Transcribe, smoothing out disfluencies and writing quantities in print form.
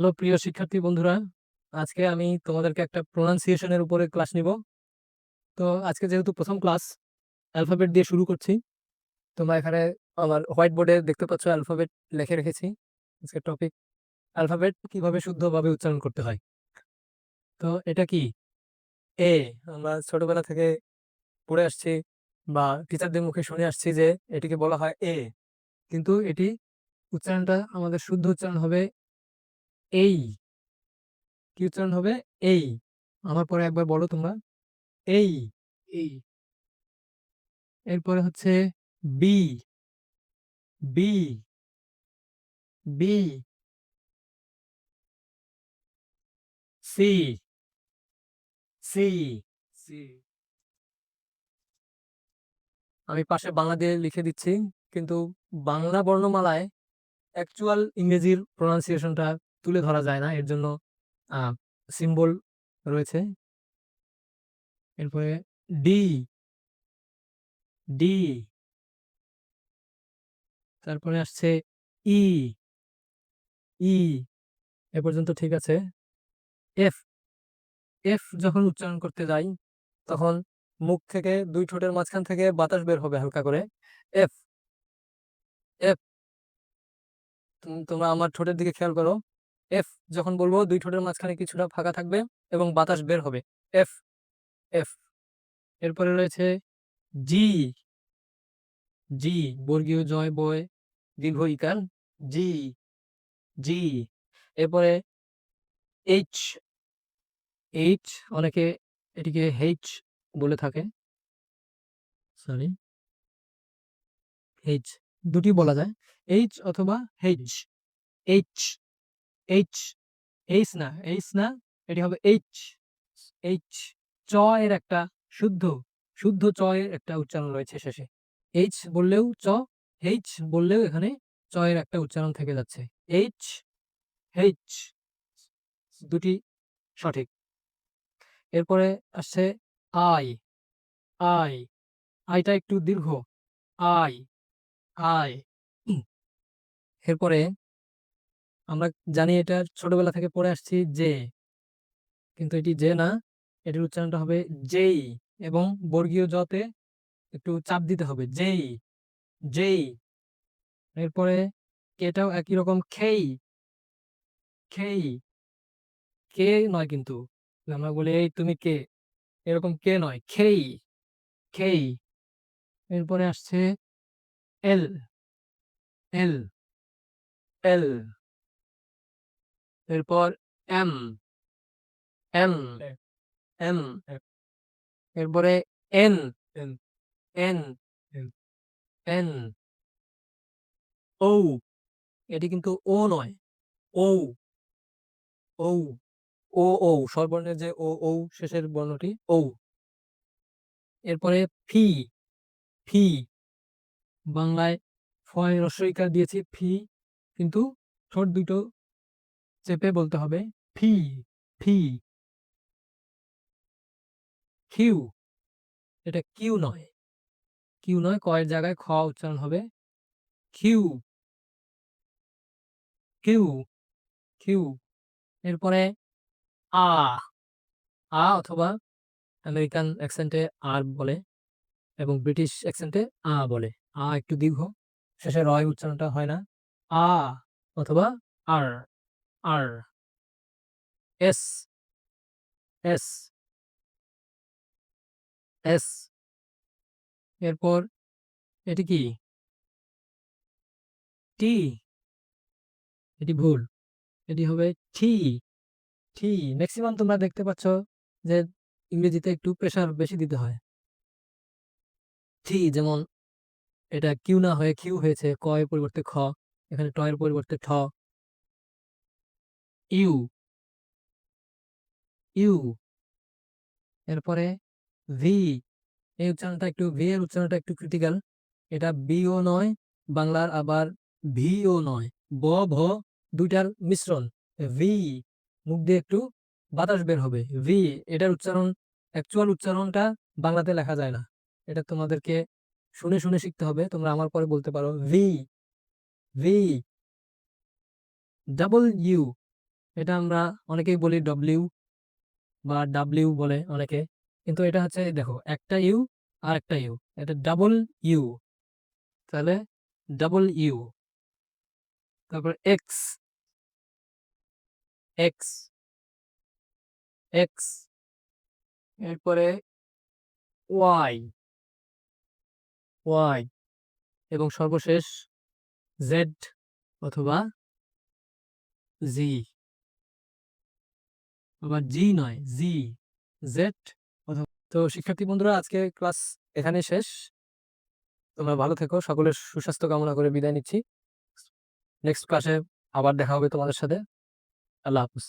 Hello প্রিয় শিক্ষার্থী বন্ধুরা, আজকে আমি তোমাদেরকে একটা প্রোনাউন্সিয়েশন এর উপরে ক্লাস নিব। তো আজকে যেহেতু প্রথম ক্লাস, অ্যালফাবেট দিয়ে শুরু করছি। তোমরা এখানে আমার হোয়াইট বোর্ডে দেখতে পাচ্ছ অ্যালফাবেট লিখে রেখেছি। আজকের টপিক অ্যালফাবেট কিভাবে শুদ্ধভাবে উচ্চারণ করতে হয়। তো এটা কি? এ। আমরা ছোটবেলা থেকে পড়ে আসছি বা টিচারদের মুখে শুনে আসছি যে এটিকে বলা হয় এ, কিন্তু এটি উচ্চারণটা আমাদের শুদ্ধ উচ্চারণ হবে এই। কি উচ্চারণ হবে? এই। আমার পরে একবার বলো তোমরা, এই। এই। এরপরে হচ্ছে B. B. B. C. C. C. আমি পাশে বাংলা দিয়ে লিখে দিচ্ছি, কিন্তু বাংলা বর্ণমালায় অ্যাকচুয়াল ইংরেজির প্রোনাউন্সিয়েশনটা তুলে ধরা যায় না, এর জন্য সিম্বল রয়েছে। এরপরে ডি। ডি। তারপরে আসছে ই। ই। এ পর্যন্ত ঠিক আছে। এফ। এফ যখন উচ্চারণ করতে যাই তখন মুখ থেকে দুই ঠোঁটের মাঝখান থেকে বাতাস বের হবে হালকা করে। এফ। এফ। তোমরা আমার ঠোঁটের দিকে খেয়াল করো। এফ যখন বলবো দুই ঠোঁটের মাঝখানে কিছুটা ফাঁকা থাকবে এবং বাতাস বের হবে। এফ। এফ। এরপরে রয়েছে জি। জি। বর্গীয় জয় বয় দীর্ঘ ইকার। জি। জি। এরপরে এইচ। এইচ, অনেকে এটিকে এইচ বলে থাকে। সরি, এইচ দুটি বলা যায়, এইচ অথবা এইচ। এইচ। এইচ। এইচ না, এইচ না, এটি হবে এইচ। এইচ। চ এর একটা শুদ্ধ শুদ্ধ চ এর একটা উচ্চারণ রয়েছে শেষে। এইচ বললেও চ, এইচ বললেও এখানে চ এর একটা উচ্চারণ থেকে যাচ্ছে। এইচ। এইচ দুটি সঠিক। এরপরে আসছে আই। আই। আইটা একটু দীর্ঘ। আই। আই। এরপরে আমরা জানি এটা ছোটবেলা থেকে পড়ে আসছি যে, কিন্তু এটি যে না, এটির উচ্চারণটা হবে যেই, এবং বর্গীয় জতে একটু চাপ দিতে হবে। যেই। যেই। এরপরে এটাও একই রকম, খেই। খেই। কে নয় কিন্তু, আমরা বলি এই তুমি কে, এরকম কে নয়, খেই। খেই। এরপরে আসছে এল। এল। এল। এরপর এম। এম। এম। এরপরে এন। এন। এন। এন। ও। এটি কিন্তু ও নয়, ও। ও। ও। ও স্বরবর্ণের যে ও, ও শেষের বর্ণটি ও। এরপরে ফি। ফি। বাংলায় ফয় রস্বইকার দিয়েছি ফি, কিন্তু ঠোঁট দুটো চেপে বলতে হবে ফি। ফি। কিউ। এটা কিউ নয়, কিউ নয়, কয়ের জায়গায় খ উচ্চারণ হবে। কিউ। কিউ। কিউ। এরপরে আ। আ অথবা আমেরিকান অ্যাকসেন্টে আর বলে এবং ব্রিটিশ অ্যাকসেন্টে আ বলে। আ একটু দীর্ঘ, শেষে রয় উচ্চারণটা হয় না। আ অথবা আর। আর। এস। এস। এস। এরপর এটি কি? টি। এটি ভুল, এটি হবে টি। টি। ম্যাক্সিমাম তোমরা দেখতে পাচ্ছ যে ইংরেজিতে একটু প্রেসার বেশি দিতে হয়। টি, যেমন এটা কিউ না হয়ে কিউ হয়েছে, ক এর পরিবর্তে খ, এখানে ট এর পরিবর্তে ঠ। ইউ। ইউ। এরপরে ভি। এই উচ্চারণটা একটু, ভি এর উচ্চারণটা একটু ক্রিটিক্যাল। এটা বিও নয় বাংলার, আবার ভিও নয়, ব ভ দুইটার মিশ্রণ। ভি। মুখ দিয়ে একটু বাতাস বের হবে, ভি। এটার উচ্চারণ, অ্যাকচুয়াল উচ্চারণটা বাংলাতে লেখা যায় না, এটা তোমাদেরকে শুনে শুনে শিখতে হবে। তোমরা আমার পরে বলতে পারো ভি। ভি। Double you. এটা আমরা অনেকেই বলি ডব্লিউ বা ডাব্লিউ বলে অনেকে, কিন্তু এটা হচ্ছে দেখো একটা ইউ আর একটা ইউ, এটা ডাবল ইউ, তাহলে ডাবল ইউ। তারপর এক্স, এক্স, এক্স, এরপরে ওয়াই, ওয়াই, এবং সর্বশেষ জেড অথবা জি, আবার জি নয় জি, জেড অথবা। তো শিক্ষার্থী বন্ধুরা, আজকে ক্লাস এখানে শেষ। তোমরা ভালো থেকো, সকলের সুস্বাস্থ্য কামনা করে বিদায় নিচ্ছি। নেক্সট ক্লাসে আবার দেখা হবে তোমাদের সাথে। আল্লাহ হাফিজ।